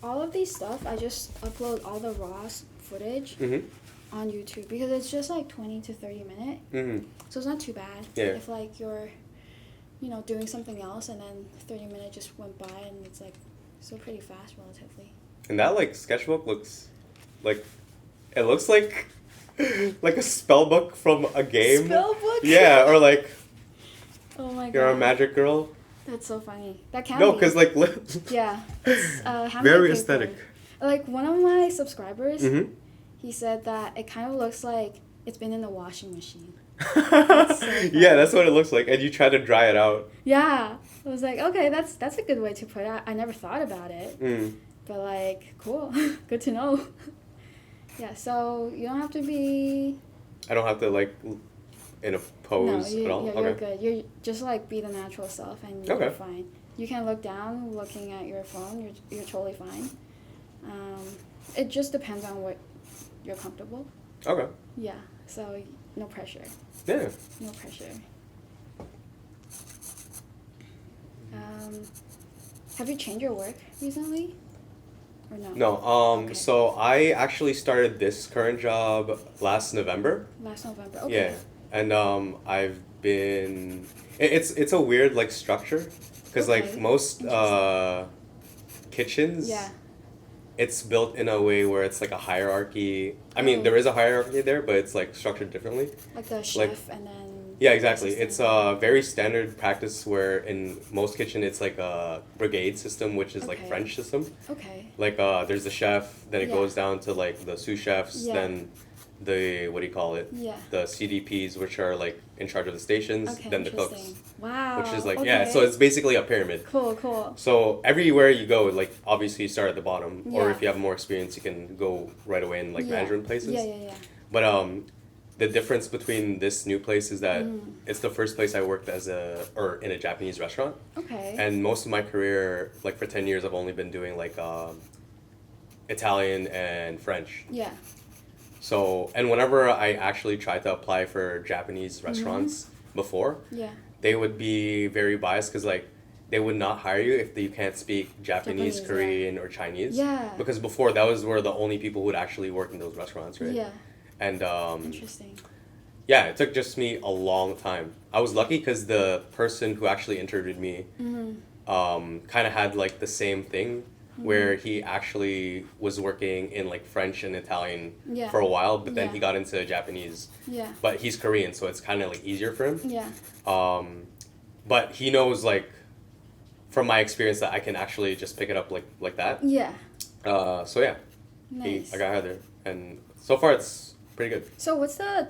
all of these stuff, I just upload all the raw footage on YouTube because it's just like 20 to 30 minutes. So it's not too bad. Yeah. If like you're, doing something else and then 30 minutes just went by and it's like still pretty fast relatively. And that like sketchbook looks like it looks like a spell book from a game. Spell book? Yeah, or like oh my god. You're a magic girl. That's so funny. That can No, be. because like yeah. It's, handmade very paper. aesthetic. Like one of my subscribers, he said that it kind of looks like it's been in the washing machine. That's so yeah, that's what it looks like, and you try to dry it out. Yeah, I was like, okay, that's a good way to put it. I never thought about it, but like, cool, good to know. Yeah, so you don't have to be. I don't have to like in a pose at all. You're good. You're just like be the natural self, and you're fine. You can look down, looking at your phone. You're totally fine. It just depends on what you're comfortable. Okay. Yeah. So no pressure. Yeah. No pressure. Have you changed your work recently? Or no? No. Okay. So I actually started this current job last November. Last November. Okay. Yeah, and I've been. It's a weird like structure, because like most kitchens. Yeah. It's built in a way where it's like a hierarchy. I mean, there is a hierarchy there, but it's like structured differently. Like the chef and then. Yeah, exactly. It's a very standard practice where in most kitchen it's like a brigade system, which is like French system. Okay. Like there's the chef, then it goes down to like the sous chefs, then the what do you call it? Yeah. The CDPs, which are like in charge of the stations, then the cooks. Wow. Which is like so it's basically a pyramid. Cool. So everywhere you go, like obviously you start at the bottom, or if you have more experience, you can go right away in like management places. Yeah. But the difference between this new place is that it's the first place I worked in a Japanese restaurant. Okay. And most of my career, like for 10 years, I've only been doing like Italian and French. Yeah. So, and whenever I actually tried to apply for Japanese restaurants before, they would be very biased because like they would not hire you if you can't speak Japanese, Korean, or Chinese. Yeah. Because before that were the only people who would actually work in those restaurants, right? Yeah. And interesting. Yeah, it took just me a long time. I was lucky because the person who actually interviewed me kind of had like the same thing where he actually was working in like French and Italian for a while, but then he got into Japanese. Yeah. But he's Korean, so it's kind of like easier for him. Yeah. But he knows like from my experience that I can actually just pick it up like that. Yeah. So yeah. Nice. I got hired there, and so far it's pretty good. So what's the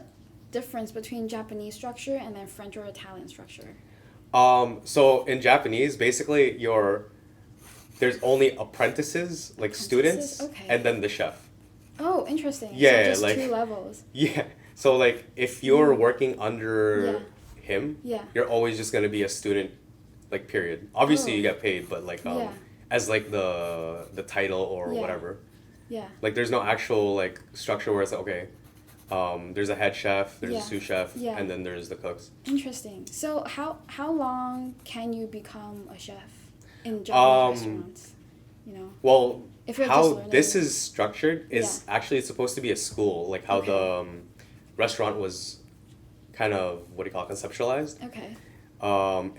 difference between Japanese structure and then French or Italian structure? So in Japanese, basically there's only apprentices, like students, and then the chef. Oh, interesting. Yeah, so just like 2 levels. Yeah. So like if you're working under him, you're always just gonna be a student, like period. Obviously you get paid, but like as like the title or whatever. Yeah. Like there's no actual like structure where it's like, okay, there's a head chef, there's a sous chef, and then there's the cooks. Interesting. So how long can you become a chef in Japanese restaurants? Well, if you're how this is structured is actually it's supposed to be a school, like how the restaurant was kind of conceptualized. Okay.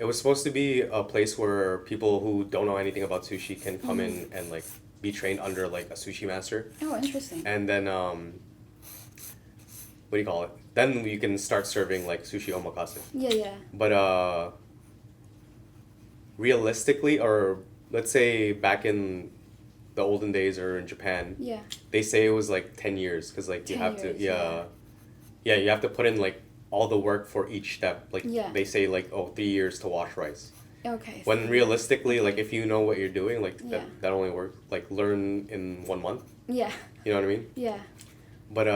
It was supposed to be a place where people who don't know anything about sushi can come in and like be trained under like a sushi master. Oh, interesting. And then then you can start serving like sushi omakase. Yeah. But realistically, or let's say back in the olden days or in Japan, they say it was like 10 years because like you have to you have to put in like all the work for each step. Like they say like 3 years to wash rice. Okay. When realistically, like if you know what you're doing, like that only works. Like learn in 1 month. Yeah. You know what I mean? Yeah. But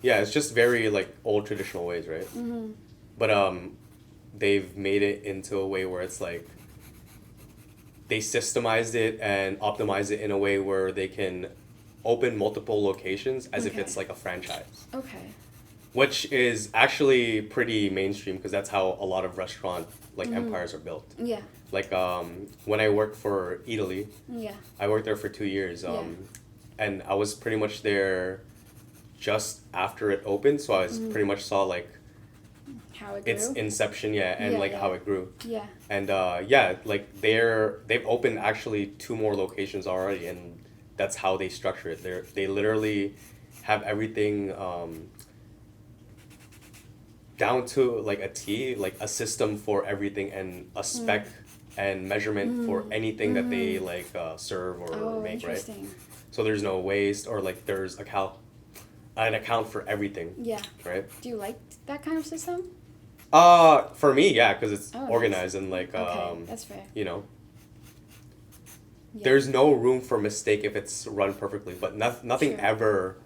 it's just very like old traditional ways, right? Mm-hmm. But they've made it into a way where it's like they systemized it and optimized it in a way where they can open multiple locations as if it's like a franchise. Okay. Which is actually pretty mainstream because that's how a lot of restaurant like empires are built. Yeah. Like when I worked for Italy, Yeah. I worked there for 2 years, and I was pretty much there just after it opened, so I was pretty much saw like how it grew. its inception, and like how it grew. Yeah. And like they've opened actually 2 more locations already, and that's how they structure it. They literally have everything down to like a T, like a system for everything and a spec and measurement for anything that they like serve or make, right? So there's no waste, or like there's an account for everything. Yeah. Right? Do you like that kind of system? For me, yeah, because it's organized and like okay, that's fair. You know, yeah. there's no room for mistake if it's run perfectly, but nothing True. ever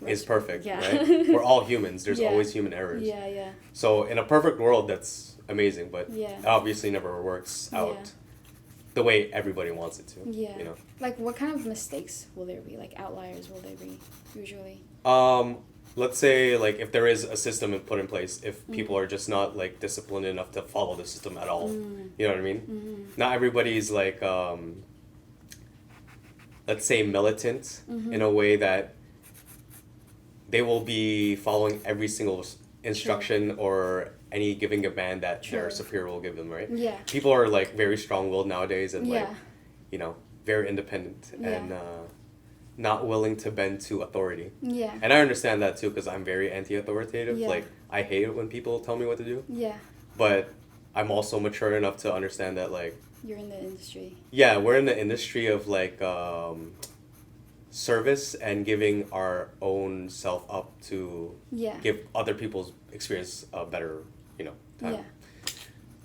is perfect, yeah. right? We're all humans. There's always human errors. Yeah, yeah. So in a perfect world, that's amazing, but yeah. it obviously never works out the way everybody wants it to. Yeah. You know. Like, what kind of mistakes will there be? Like, outliers will there be usually? Let's say like if there is a system put in place, if people are just not like disciplined enough to follow the system at all, you know what I mean? Not everybody's like let's say militant in a way that they will be following every single instruction or any giving command that their superior will give them, right? Yeah. People are like very strong-willed nowadays and like, you know, very independent and not willing to bend to authority. Yeah. And I understand that too because I'm very anti-authoritative. Yeah. Like, I hate it when people tell me what to do. Yeah. But I'm also mature enough to understand that like... You're in the industry. Yeah, we're in the industry of like service and giving our own self up to give other people's experience a better, you know, time. Yeah.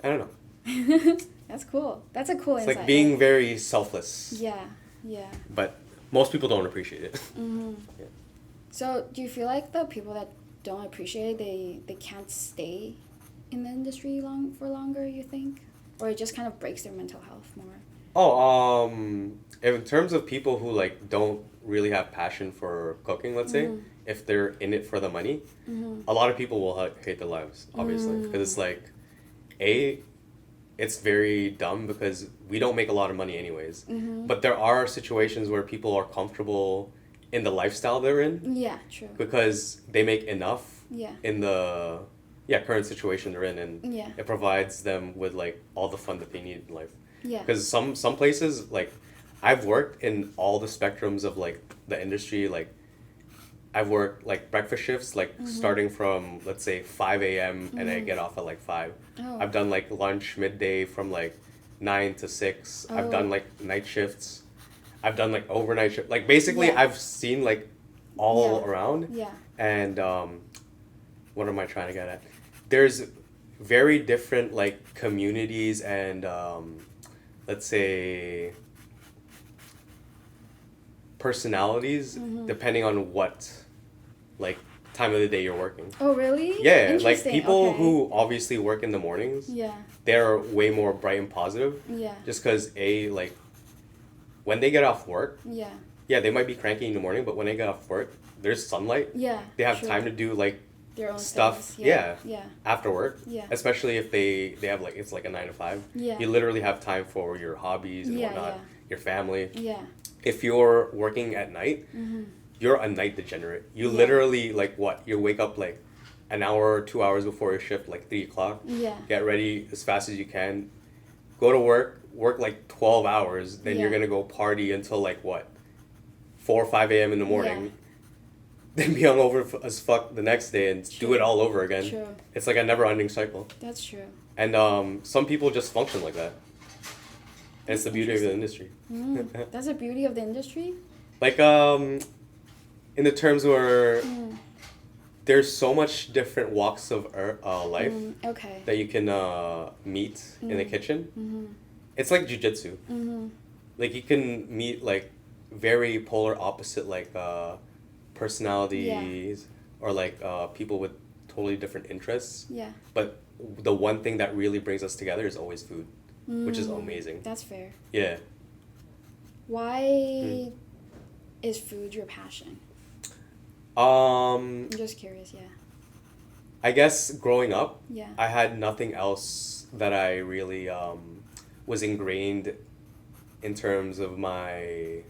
I don't know. That's cool. That's a cool insight. It's like being very selfless. Yeah, yeah. But most people don't appreciate it. Yeah. So do you feel like the people that don't appreciate it, they can't stay in the industry for longer, you think? Or it just kind of breaks their mental health more? Oh, in terms of people who like don't really have passion for cooking, let's say, if they're in it for the money, a lot of people will hate their lives, obviously, because it's like, it's very dumb because we don't make a lot of money anyways. But there are situations where people are comfortable in the lifestyle they're in. Yeah, true. Because they make enough in the current situation they're in, and it provides them with like all the fun that they need in life. Yeah. Because some places, like, I've worked in all the spectrums of like the industry. Like, I've worked like breakfast shifts, like starting from let's say 5 a.m. and I get off at like 5. Oh. I've done like lunch midday from like 9 to 6. I've done like night shifts. I've done like overnight shifts. Like basically, I've seen like all around. Yeah. And what am I trying to get at? There's very different like communities and let's say personalities depending on what like time of the day you're working. Oh, really? Yeah, like people who obviously work in the mornings, they're way more bright and positive. Yeah. Just because like when they get off work, they might be cranky in the morning, but when they get off work, there's sunlight. Yeah. They have time to do like their own stuff. Things. After work. Yeah. Especially if they have like it's like a 9 to 5. Yeah. You literally have time for your hobbies and whatnot, your family. Yeah. If you're working at night, you're a night degenerate. You literally like what? You wake up like an hour or 2 hours before your shift, like 3 o'clock. Yeah. Get ready as fast as you can. Go to work like 12 hours. Then you're gonna go party until like what? 4 or 5 a.m. in the morning. Then be hungover as fuck the next day and do it all over again. True. It's like a never-ending cycle. That's true. And some people just function like that. And it's the beauty of the industry. That's the beauty of the industry? Like, in the terms where there's so much different walks of life that you can meet in the kitchen. It's like jiu-jitsu. Like, you can meet, like, very polar opposite, like, personalities or, like, people with totally different interests. Yeah. But the one thing that really brings us together is always food. Which is amazing. That's fair. Yeah. Why is food your passion? I'm just curious, I guess growing up, Yeah. I had nothing else that I really was ingrained in terms of my,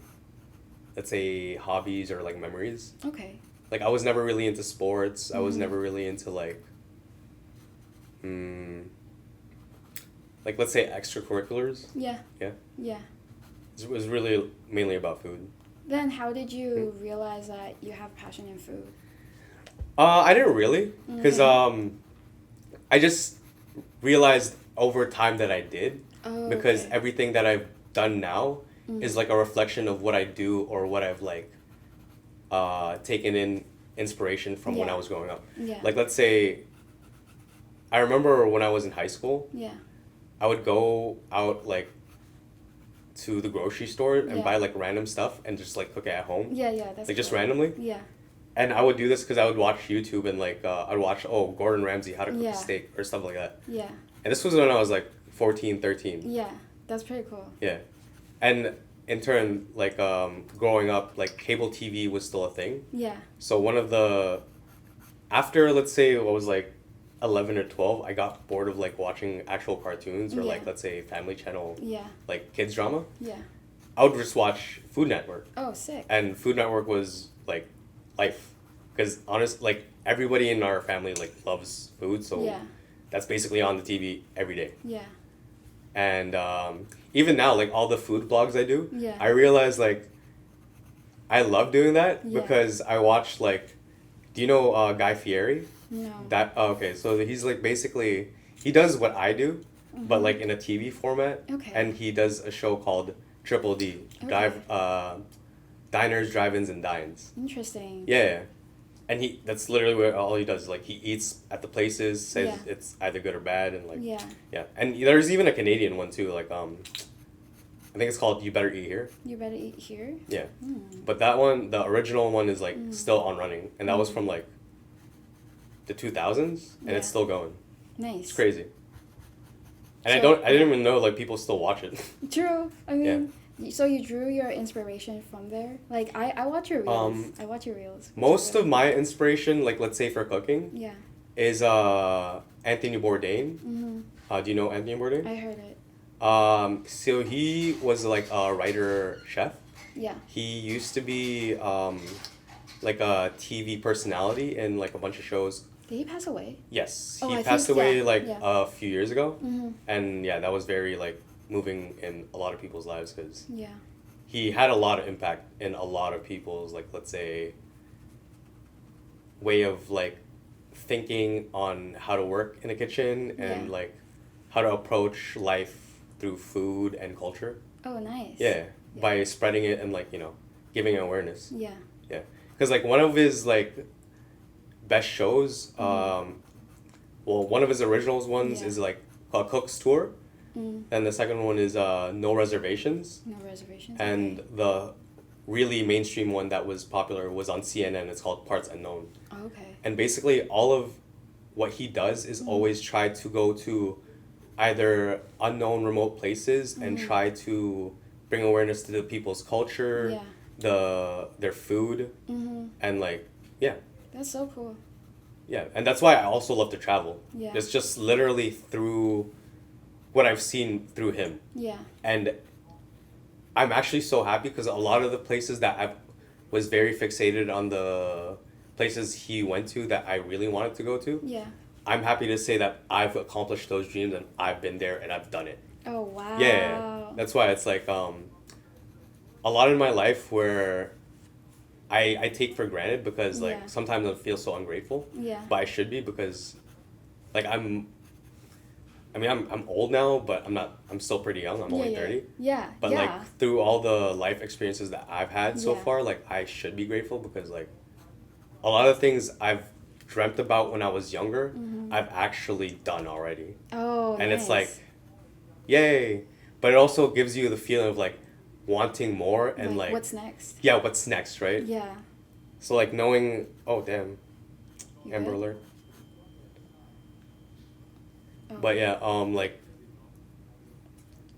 let's say, hobbies or like memories. Okay. Like I was never really into sports. I was Mhm. never really into like let's say extracurriculars. Yeah. Yeah. Yeah. It was really mainly about food. Then how did you realize that you have passion in food? I didn't really, because Okay. I just realized over time that I did, Oh, because okay. everything that I've done now is like a reflection of what I do or what I've like taken in inspiration from when I Yeah. was growing up. Yeah. Like let's say, I remember when I was in high school, Yeah. I would go out like to the grocery store and Yeah. buy like random stuff and just like cook it at home, Yeah, yeah, that's like just cool. randomly. Yeah. And I would do this because I would watch YouTube and like I'd watch Gordon Ramsay how to cook Yeah. a steak or stuff like that. Yeah. And this was when I was like 14, 13. Yeah. That's pretty cool. Yeah. And in turn, like growing up, like cable TV was still a thing. Yeah. So one of the after let's say I was like 11 or 12, I got bored of like watching actual cartoons or Yeah. like let's say Family Channel Yeah. like kids drama. Yeah. I would just watch Food Network. Oh, sick. And Food Network was like life, because honest, like everybody in our family like loves food, so Yeah. that's basically on the TV every day. Yeah. And even now, like all the food blogs I do, Yeah. I realize like I love doing that Yeah. because I watch like, do you know Guy Fieri? No. Okay, so he's like basically he does what I do, but like in a TV format. Okay. And he does a show called Triple D, Okay. Diners, Drive-ins, and Dines. Interesting. Yeah, and that's literally where all he does. Like he eats at the places, says Yeah. it's either good or bad, and like Yeah. and there's even a Canadian one too. Like I think it's called You Better Eat Here. You better eat here. Yeah, Mm. but that one, the original one, is like still on running, and that was from like the 2000s, and it's Yeah. still going. Nice. It's crazy. And So- I didn't even know like people still watch it. True. I mean, so you drew your inspiration from there? Like, I watch your reels. I watch your reels. which Most are of really my inspiration, like let's say for cooking, cool. Yeah. is Anthony Bourdain. Mm-hmm. Do you know Anthony Bourdain? I heard it. So he was like a writer chef. Yeah. He used to be like a TV personality in like a bunch of shows. Did he pass away? Yes, Oh, he I passed think- away yeah, like yeah. a few years ago, Mm-hmm. and yeah, that was very like moving in a lot of people's lives because Yeah. he had a lot of impact in a lot of people's like let's say way of like thinking on how to work in a kitchen and Yeah. like how to approach life through food and culture. Oh, nice. Yeah, Yeah. by spreading it and like giving awareness. Yeah. Yeah, because like one of his like best shows, well, one of his originals ones Yeah. is like called Cook's Tour, Mm. and the second one is No Reservations, No reservations. and okay. the really mainstream one that was popular was on CNN. It's called Parts Unknown, Oh, okay. and basically all of what he does is always try to go to either unknown remote places and try to bring awareness to the people's culture, Yeah. their food, Mm-hmm. and like yeah. That's so cool. Yeah, and that's why I also love to travel. Yeah. It's just literally through what I've seen through him. Yeah. And I'm actually so happy because a lot of the places that I was very fixated on the places he went to that I really wanted to go to, Yeah. I'm happy to say that I've accomplished those dreams and I've been there and I've done it. Oh, wow. Yeah, that's why it's like a lot in my life where I take for granted because like Yeah. sometimes I feel so ungrateful. Yeah. But I should be because like I'm old now, but I'm still pretty young. I'm only 30. Yeah. But yeah. like through all the life experiences that I've had so Yeah. far, like I should be grateful because like a lot of things I've dreamt about when I was younger, I've actually done already. Oh, And it's nice. like yay. But it also gives you the feeling of like wanting more and like what's next? yeah, what's next, right? Yeah. So like knowing oh damn, You Amber good? Alert. Oh. But yeah, like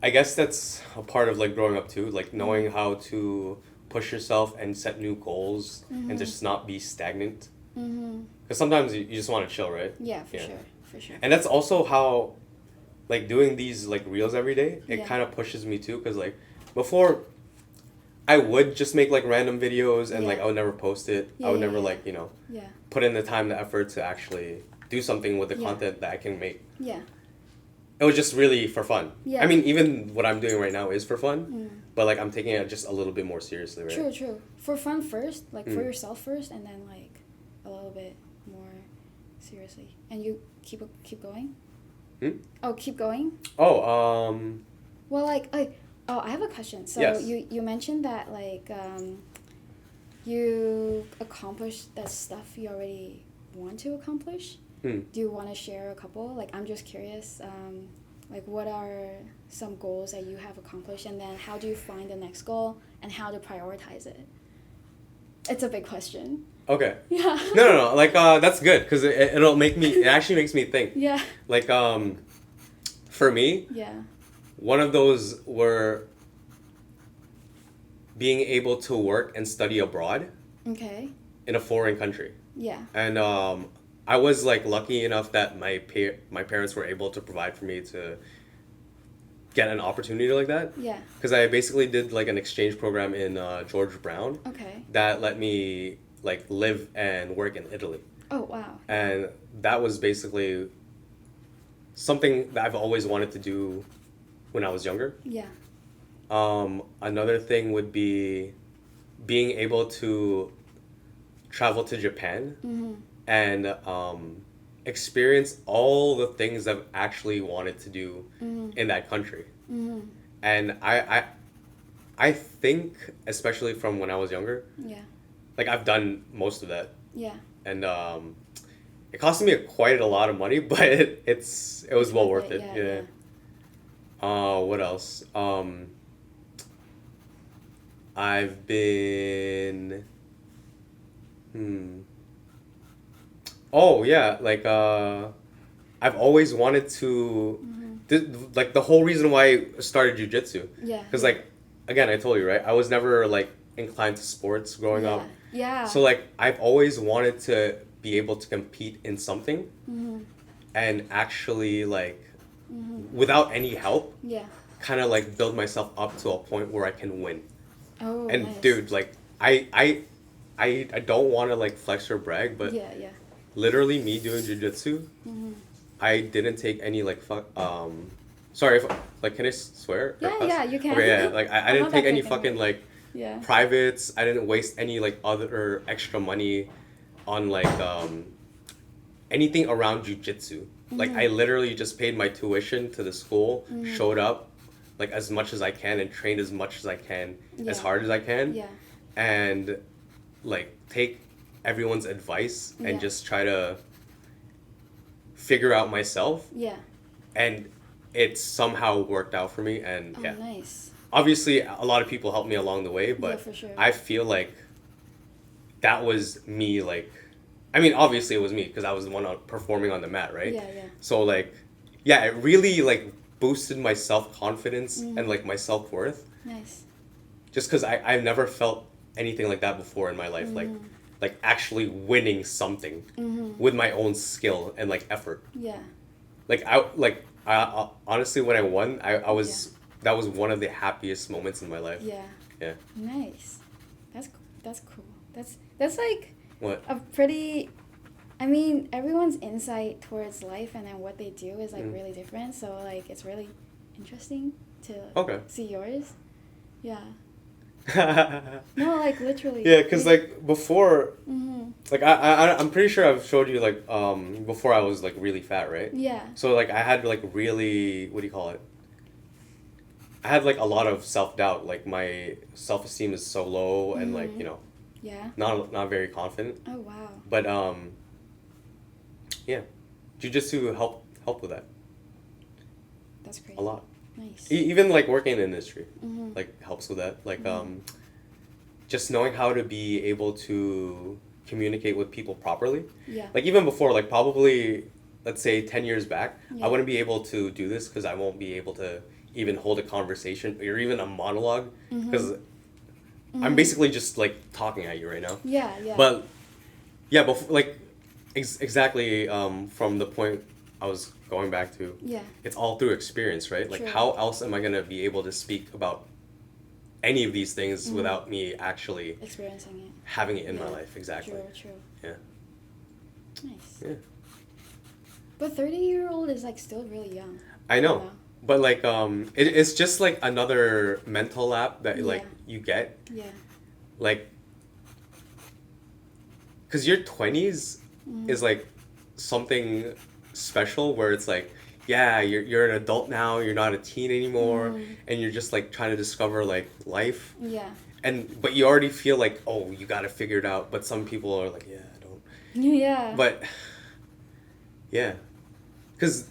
I guess that's a part of like growing up too, like knowing how to push yourself and set new goals and just not be stagnant. Because sometimes you just want to chill, right? Yeah, for sure, for sure. And that's also how, like, doing these like reels every day, it Yeah. kind of pushes me too. Because like before, I would just make like random videos and like Yeah. I would never post it. Yeah, I would yeah, never yeah. like Yeah, put in the time, the effort to actually do something with the Yeah. content that I can make. yeah, It was just really for fun. Yeah. I mean, even what I'm doing right now is for fun, Mm. but like I'm taking it just a little bit more seriously, right? True, true. For fun first, like for Mm. yourself first, and then like a little bit more seriously. And you keep going. Hmm? Oh, keep going. Oh, Well, oh, I have a question. So Yes. you mentioned that like you accomplished that stuff you already want to accomplish. hmm. Do you want to share a couple? Like, I'm just curious. Like, what are some goals that you have accomplished, and then how do you find the next goal, and how to prioritize it? It's a big question. Okay. Yeah. No. Like, that's good because it'll make me. It actually makes me think. Yeah. Like, for me, Yeah. one of those were being able to work and study abroad Okay. in a foreign country. Yeah. And I was like lucky enough that my parents were able to provide for me to get an opportunity like that. Yeah. Because I basically did like an exchange program in George Brown Okay. that let me like live and work in Italy. Oh, wow. And that was basically something that I've always wanted to do when I was younger. Yeah. Another thing would be being able to travel to Japan and experience all the things I've actually wanted to do in that country. And I think, especially from when I was younger, Yeah. like I've done most of that. Yeah. And it cost me quite a lot of money, but it was well worth it. Yeah. What else? I've been. Oh yeah, like I've always wanted to. Like the whole reason why I started jujitsu. Yeah. Because like, again, I told you right. I was never like inclined to sports growing up. Yeah. So like I've always wanted to be able to compete in something, and actually like, without any help, Yeah. kind of like build myself up to a point where I can win. Oh, And nice. dude, like I don't want to like flex or brag, but Yeah. literally me doing jujitsu, I didn't take any like sorry if like can I swear? Or Yeah, cuss? yeah, you can. Okay, yeah, like I I'm didn't not take that any big fucking anyway. like Yeah. privates. I didn't waste any like other extra money on like anything around jujitsu. Like I literally just paid my tuition to the school, showed up like as much as I can and trained as much as I can, as Yeah. hard as I can, Yeah. and like take everyone's advice and Yeah. just try to figure out myself, Yeah. and it somehow worked out for me. And Oh, yeah, nice. obviously a lot of people helped me along the way, but for sure. I feel like that was me. Like, I mean, obviously it was me because I was the one performing on the mat, right? Yeah. So like, yeah, it really like boosted my self-confidence and like my self-worth, Nice. just because I've never felt anything like that before in my life, like actually winning something with my own skill and like effort. Yeah. I honestly, when I won, I was that was one of the happiest moments in my life. Yeah. Yeah. Nice. That's cool. That's like What? a pretty. I mean, everyone's insight towards life and then what they do is like really different. So like, it's really interesting to Okay. see yours. Yeah. No, like literally. Yeah, because like before, Mm-hmm. like I'm pretty sure I've showed you like before I was like really fat, right? Yeah. So like I had like really, what do you call it? I had like a lot of self-doubt. Like my self-esteem is so low and like, Yeah. not very confident. Oh wow. But yeah, jujitsu help with that That's crazy. a lot. Nice. Even like working in the industry, Mm-hmm. like helps with that. Like just knowing how to be able to communicate with people properly. Yeah. Like even before, like probably let's say 10 years back, Yeah. I wouldn't be able to do this because I won't be able to even hold a conversation or even a monologue because I'm basically just like talking at you right now. Yeah. But yeah, but like exactly from the point I was going back to, Yeah. it's all through experience, right? Like True. how else am I gonna be able to speak about any of these things without me actually Experiencing it. having it in my Yeah. life? Exactly. True. Yeah. Nice. Yeah. But 30-year-old is like still really young. I know. But like it's just like another mental lap that like Yeah. you get. Yeah. Like, because your 20s is like something special where it's like, yeah, you're an adult now, you're not a teen anymore, and you're just like trying to discover like life. Yeah. And but you already feel like, oh, you got to figure it out. But some people are like, yeah, I don't. Yeah. But yeah, because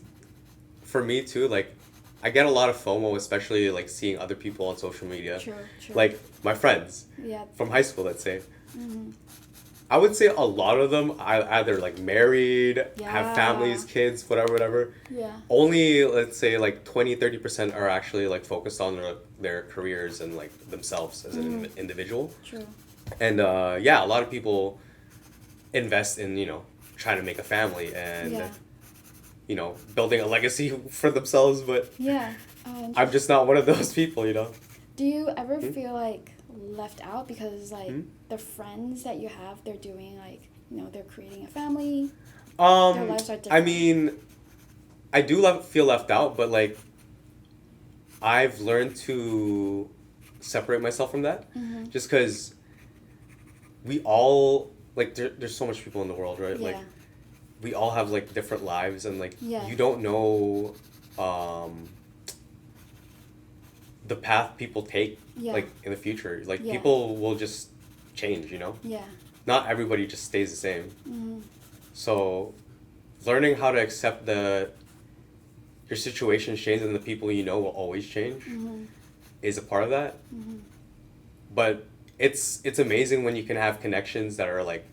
for me too, like I get a lot of FOMO, especially like seeing other people on social media. True. Like my friends Yeah. from high school, let's say. I would say a lot of them either like married, have families, kids, whatever. Yeah. Only, let's say, like 20-30% are actually like focused on their careers and like themselves as an individual. True. And yeah, a lot of people invest in, trying to make a family and, building a legacy for themselves. But Yeah. I'm just not one of those people. Do you ever feel like left out because like the friends that you have, they're doing like, they're creating a family? Their lives are different. I mean, I do feel left out, but like I've learned to separate myself from that, just because we all like there's so much people in the world, right? Yeah. Like we all have like different lives, and like Yeah. you don't know the path people take like in the future. Like people will just change, Yeah. Not everybody just stays the same. So learning how to accept your situation changes and the people will always change is a part of that. But it's amazing when you can have connections that are like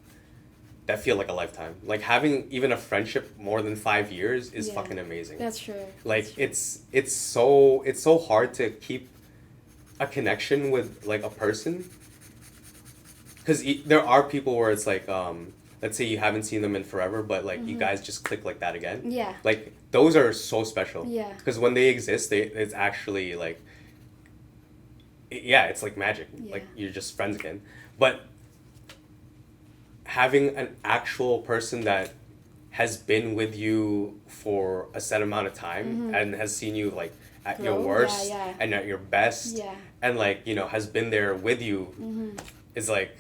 that feel like a lifetime. Like having even a friendship more than 5 years is fucking amazing. That's true. Like it's so hard to keep a connection with like a person, because there are people where it's like let's say you haven't seen them in forever, but like you guys just click like that again. Yeah. Like those are so special. Yeah. Because when they exist, it's actually like it's like magic. Yeah. Like you're just friends again. But having an actual person that has been with you for a set amount of time and has seen you like at your worst and at your best and like has been there with you is like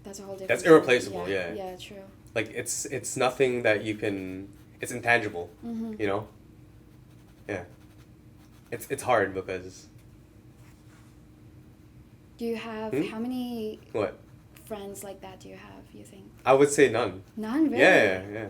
that's a whole different that's irreplaceable. Yeah, true. Like it's nothing that you can, it's intangible. Yeah, it's hard because do you have how many what friends like that do you have, you think? I would say none. None, really? Yeah.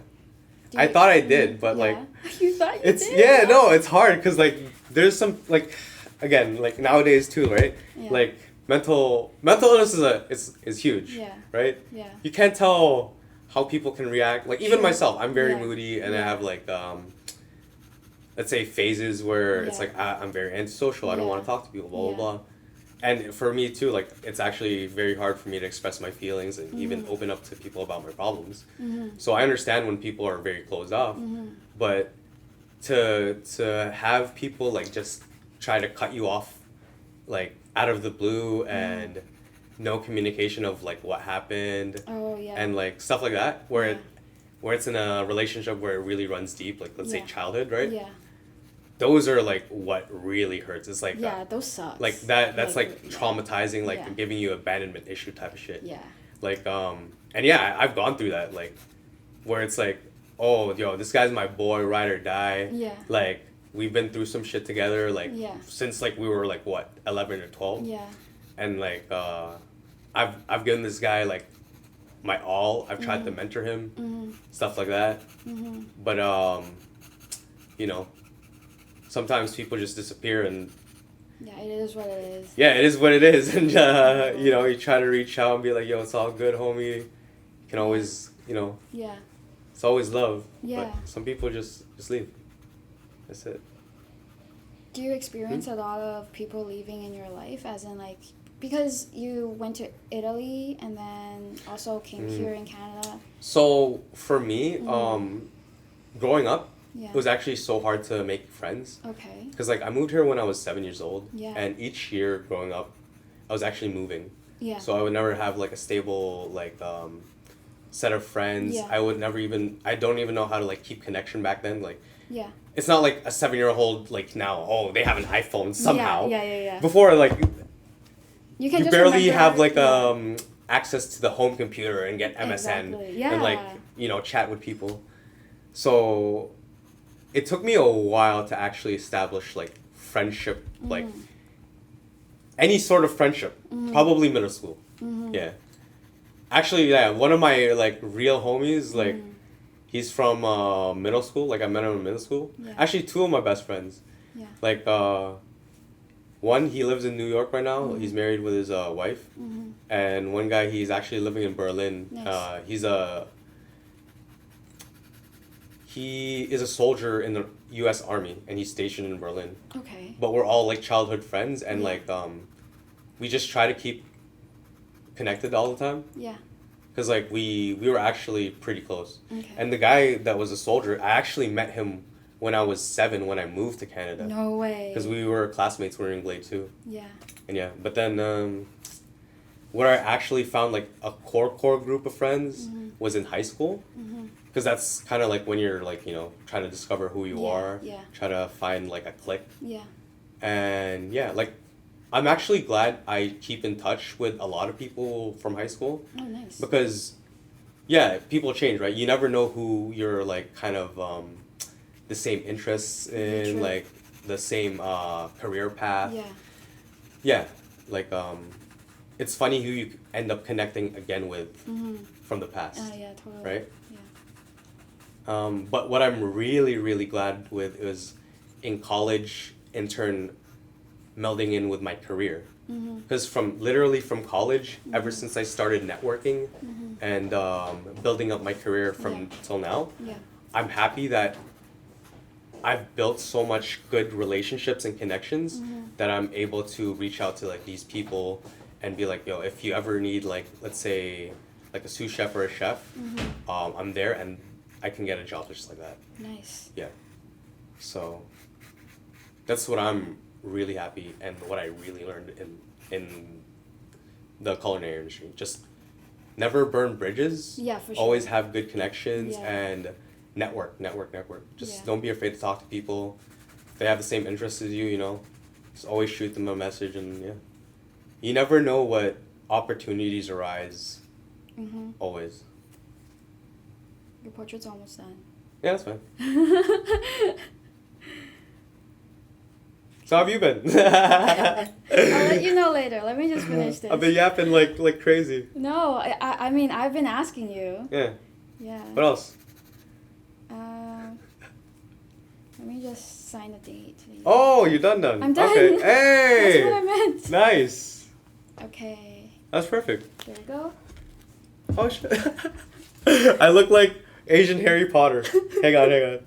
I thought I did, but like you thought you it's did? no, it's hard because like there's some like again like nowadays too, right? Like mental illness is huge. Yeah. Right? Yeah. You can't tell how people can react. Like even True. myself, I'm very Yeah. moody and I have like let's say phases where it's like I'm very antisocial. I don't want to talk to people. Blah blah blah. And for me too, like it's actually very hard for me to express my feelings and even open up to people about my problems. So I understand when people are very closed off, but to have people like just try to cut you off, like out of the blue and no communication of like what happened. Oh yeah. And like stuff like that, where it's in a relationship where it really runs deep, like let's say childhood, right? Yeah. Those are like what really hurts. It's like those sucks. like that's like yeah. traumatizing, like giving you abandonment issue type of shit. Yeah. Like and yeah, I've gone through that, like where it's like, oh yo, this guy's my boy, ride or die. Yeah. Like we've been through some shit together, like since like we were like what 11 or 12. Yeah. And like I've given this guy like my all. I've tried to mentor him, stuff like that. But sometimes people just disappear and yeah, it is what it is. Yeah, it is what it is. And you try to reach out and be like, yo, it's all good, homie. You can always, Yeah. it's always love. Yeah. But some people just leave. That's it. Do you experience a lot of people leaving in your life, as in like because you went to Italy and then also came here in Canada. So for me, growing up, Yeah. it was actually so hard to make friends. Okay. Because like I moved here when I was 7 years old. Yeah. And each year growing up, I was actually moving. Yeah. So I would never have like a stable like set of friends. Yeah. I don't even know how to like keep connection back then. Like Yeah. it's not like a 7-year-old like now, oh, they have an iPhone somehow. Yeah. Before like You can you just barely remember, have like yeah. access to the home computer and get MSN Exactly. Yeah. and like, you know, chat with people. So it took me a while to actually establish like friendship, like any sort of friendship. Probably middle school. Yeah. Actually, yeah, one of my like real homies, like he's from middle school. Like I met him in middle school. Yeah. Actually, two of my best friends. Yeah. Like one, he lives in New York right now. He's married with his wife. And one guy, he's actually living in Berlin. Nice. He is a soldier in the U.S. Army, and he's stationed in Berlin. Okay. But we're all like childhood friends, and like we just try to keep connected all the time. Yeah. Cause like we were actually pretty close. Okay. And the guy that was a soldier, I actually met him when I was 7 when I moved to Canada. No way. Because we were classmates. We were in grade 2. Yeah. And yeah, but then where I actually found like a core group of friends was in high school. Because that's kind of like when you're like, you know, trying to discover who you are. Yeah. Try to find like a clique. Yeah. And yeah, like I'm actually glad I keep in touch with a lot of people from high school. Oh, nice. Because yeah, people change, right? You never know who you're like kind of the same interests in, True. like the same career path. Yeah. Yeah, like it's funny who you end up connecting again with from the past, Yeah, totally. right? Yeah. But what I'm really glad with is in college intern melding in with my career. Because literally from college, ever since I started networking and building up my career from till now, I'm happy that I've built so much good relationships and connections that I'm able to reach out to like these people and be like, yo, if you ever need like, let's say like a sous chef or a chef, I'm there and I can get a job just like that. Nice. Yeah. So that's what I'm really happy and what I really learned in the culinary industry. Just never burn bridges. Yeah, for sure. Always have good connections Yeah. and network. Just Yeah. don't be afraid to talk to people. If they have the same interests as you, you know, just always shoot them a message and yeah. You never know what opportunities arise. Always. Your portrait's almost done. Yeah, that's fine. So how have you been? I'll let you know later. Let me just finish this. I've been yapping like crazy. No, I mean, I've been asking you. Yeah. Yeah. What else? Let me just sign the date. Oh, you're done. I'm done. Okay. Hey. That's what I meant. Nice. Okay. That's perfect. There we go. Oh shit. I look like Asian Harry Potter. Hang on.